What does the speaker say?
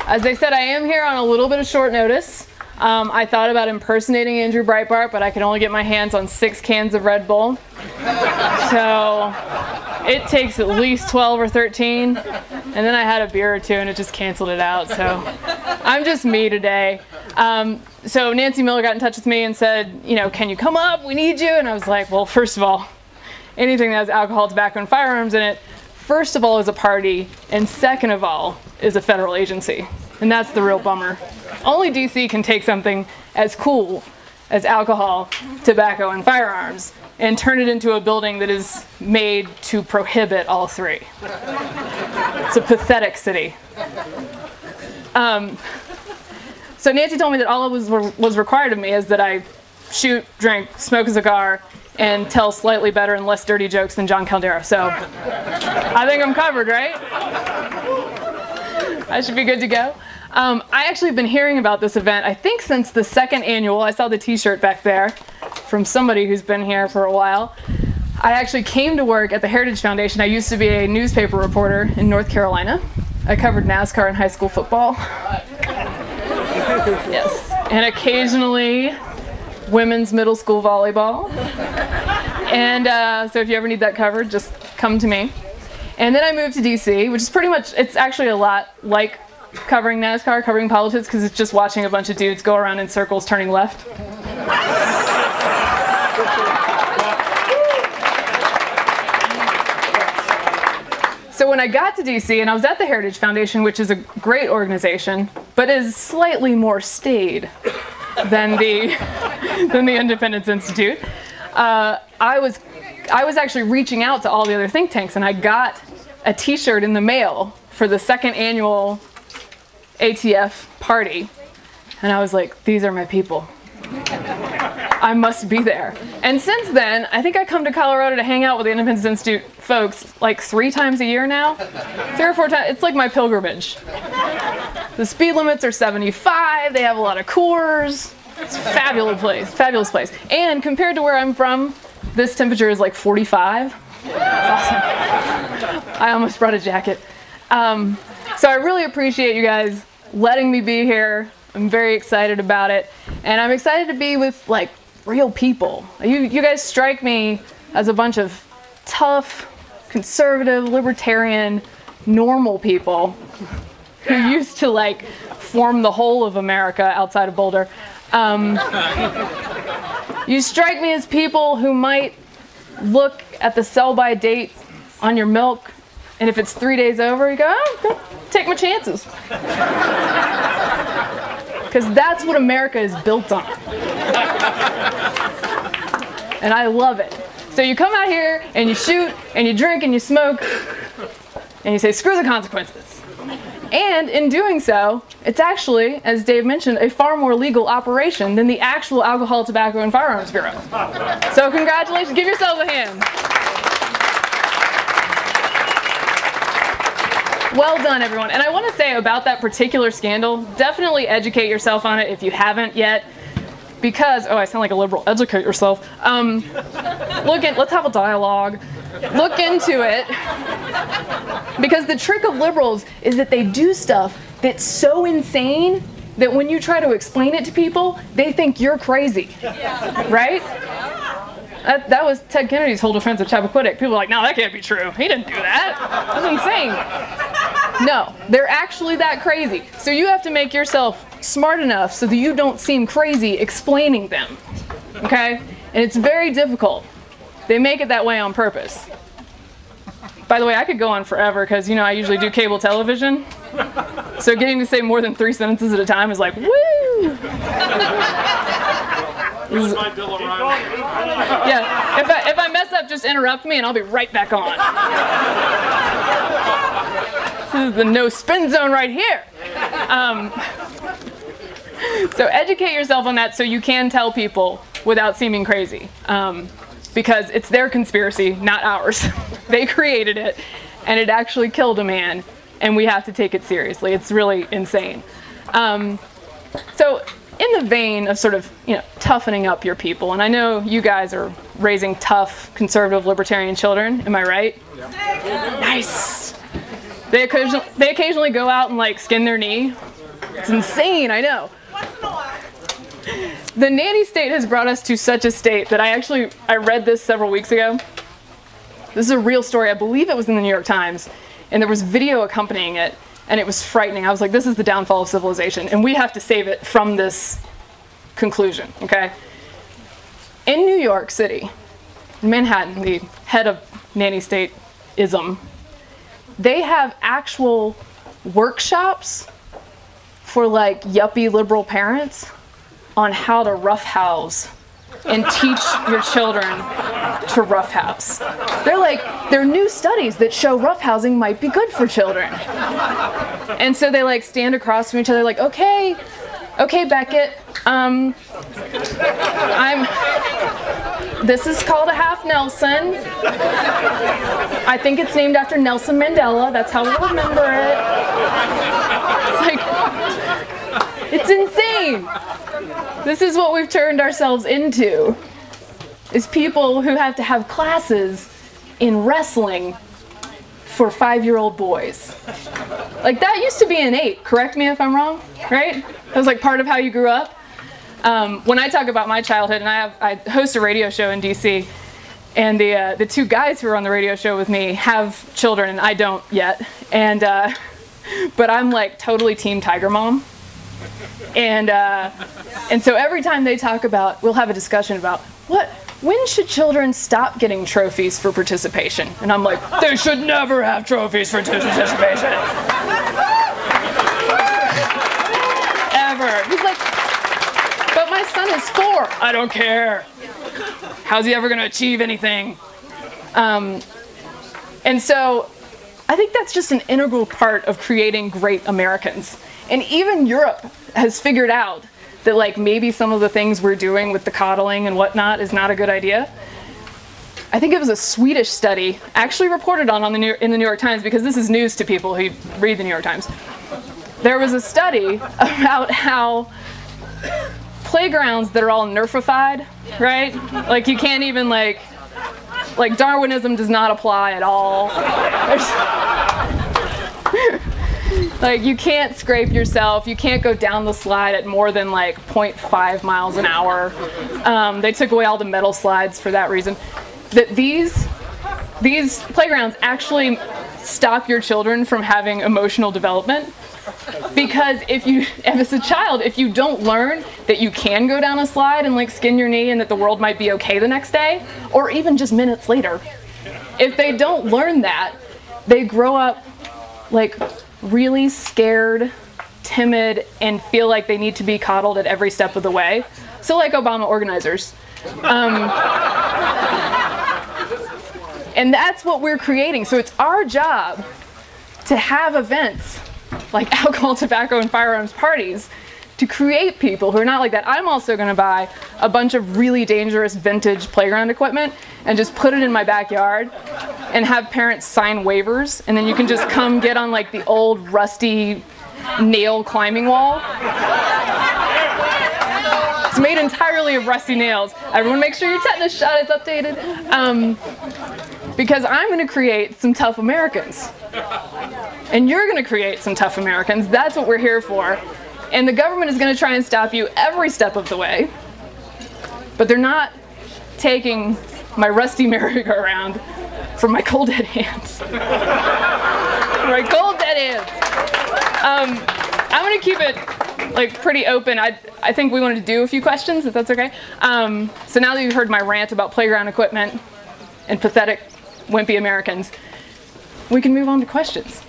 As I said, I am here on a little bit of short notice. I thought about impersonating Andrew Breitbart, but I could only get my hands on 6 cans of Red Bull. So it takes at least 12 or 13. And then I had a beer or two and it just canceled it out. So I'm just me today. So Nancy Miller got in touch with me and said, you know, can you come up? We need you. And I was like, well, first of all, anything that has alcohol, tobacco, and firearms in it, first of all, is a party, and second of all, is a federal agency. And that's the real bummer. Only DC can take something as cool as alcohol, tobacco, and firearms and turn it into a building that is made to prohibit all three. It's a pathetic city. So Nancy told me that all was required of me is that I shoot, drink, smoke a cigar, and tell slightly better and less dirty jokes than John Caldera. So I think I'm covered, right? I should be good to go. I actually have been hearing about this event, I think since the 2nd annual. I saw the t-shirt back there from somebody who's been here for a while. I actually came to work at the Heritage Foundation. I used to be a newspaper reporter in North Carolina. I covered NASCAR and high school football. Yes, and occasionally women's middle school volleyball. And so if you ever need that covered, just come to me. And then I moved to DC, which is pretty much, it's actually a lot like covering NASCAR, covering politics, because it's just watching a bunch of dudes go around in circles turning left. So when I got to DC, and I was at the Heritage Foundation, which is a great organization, but is slightly more staid than the Independence Institute, I was actually reaching out to all the other think tanks, and I got a t-shirt in the mail for the 2nd annual ATF Party. And I was like, these are my people. I must be there. And since then, I think I come to Colorado to hang out with the Independence Institute folks like 3 times a year now. 3 or 4 times. It's like my pilgrimage. The speed limits are 75. They have a lot of Coors. It's a fabulous place. And compared to where I'm from, this temperature is like 45. It's awesome. I almost brought a jacket. So I really appreciate you guys letting me be here. I'm very excited about it. And I'm excited to be with like real people. You guys strike me as a bunch of tough, conservative, libertarian, normal people who used to like form the whole of America outside of Boulder. You strike me as people who might look at the sell-by date on your milk, and if it's 3 days over, you go, oh, take my chances. Because that's what America is built on. And I love it. So you come out here, and you shoot, and you drink, and you smoke, and you say, screw the consequences. And in doing so, it's actually, as Dave mentioned, a far more legal operation than the actual Alcohol, Tobacco, and Firearms Bureau. So congratulations. Give yourselves a hand. Well done, everyone. And I want to say about that particular scandal, definitely educate yourself on it if you haven't yet. Because, oh, I sound like a liberal. Educate yourself. Let's have a dialogue. Look into it. Because the trick of liberals is that they do stuff that's so insane that when you try to explain it to people, they think you're crazy. Yeah. Right? That was Ted Kennedy's whole defense of Chappaquiddick. People are like, no, that can't be true. He didn't do that. That's insane. No, they're actually that crazy. So you have to make yourself smart enough so that you don't seem crazy explaining them. Okay? And it's very difficult. They make it that way on purpose. By the way, I could go on forever because, you know, I usually do cable television. So getting to say more than 3 sentences at a time is like, woo! Yeah, if I mess up, just interrupt me and I'll be right back on. This is the no spin zone right here. So educate yourself on that so you can tell people without seeming crazy. Because it's their conspiracy, not ours. They created it, and it actually killed a man, and we have to take it seriously. It's really insane. So in the vein of sort of, you know, toughening up your people, and I know you guys are raising tough, conservative, libertarian children. Am I right? Yeah. Nice. They occasionally go out and like skin their knee It's insane, I know. The nanny state has brought us to such a state that I read this several weeks ago. This is a real story. I believe it was in the New York Times, and there was video accompanying it, and it was frightening. I was like, this is the downfall of civilization, and we have to save it from this conclusion, okay? In New York City, Manhattan, the head of nanny state-ism, they have actual workshops for like yuppie liberal parents on how to roughhouse and teach your children to roughhouse. There are new studies that show roughhousing might be good for children. And so they like stand across from each other like, okay, Beckett, this is called a half Nelson. I think it's named after Nelson Mandela. That's how we'll remember it. It's insane. This is what we've turned ourselves into, is people who have to have classes in wrestling for 5-year-old boys. Like, that used to be innate, correct me if I'm wrong, right? That was like part of how you grew up. When I talk about my childhood, and I host a radio show in DC, and the two guys who are on the radio show with me have children, and I don't yet. And but I'm like totally team Tiger Mom. And so every time they talk about, we'll have a discussion about when should children stop getting trophies for participation? And I'm like, they should never have trophies for participation. Ever. He's like, but my son is 4. I don't care. How's he ever going to achieve anything? And so I think that's just an integral part of creating great Americans. And even Europe has figured out that like maybe some of the things we're doing with the coddling and whatnot is not a good idea. I think it was a Swedish study actually reported on in the New York Times, because this is news to people who read the New York Times. There was a study about how playgrounds that are all nerfified, right? Like you can't even like Darwinism does not apply at all. Like you can't scrape yourself, you can't go down the slide at more than like 0.5 miles an hour. They took away all the metal slides for that reason. That these playgrounds actually stop your children from having emotional development. Because as a child, if you don't learn that you can go down a slide and like skin your knee and that the world might be okay the next day, or even just minutes later, if they don't learn that, they grow up like really scared, timid, and feel like they need to be coddled at every step of the way. So like Obama organizers. And that's what we're creating. So it's our job to have events like alcohol, tobacco, and firearms parties to create people who are not like that. I'm also going to buy a bunch of really dangerous vintage playground equipment and just put it in my backyard and have parents sign waivers, and then you can just come get on like the old rusty nail climbing wall. It's made entirely of rusty nails. Everyone make sure your tetanus shot is updated. Because I'm going to create some tough Americans. And you're going to create some tough Americans. That's what we're here for. And the government is going to try and stop you every step of the way. But they're not taking my rusty merry-go-round from my cold dead hands. My cold dead hands. I'm going to keep it like pretty open. I think we wanted to do a few questions, if that's okay. So now that you've heard my rant about playground equipment and pathetic, wimpy Americans, we can move on to questions.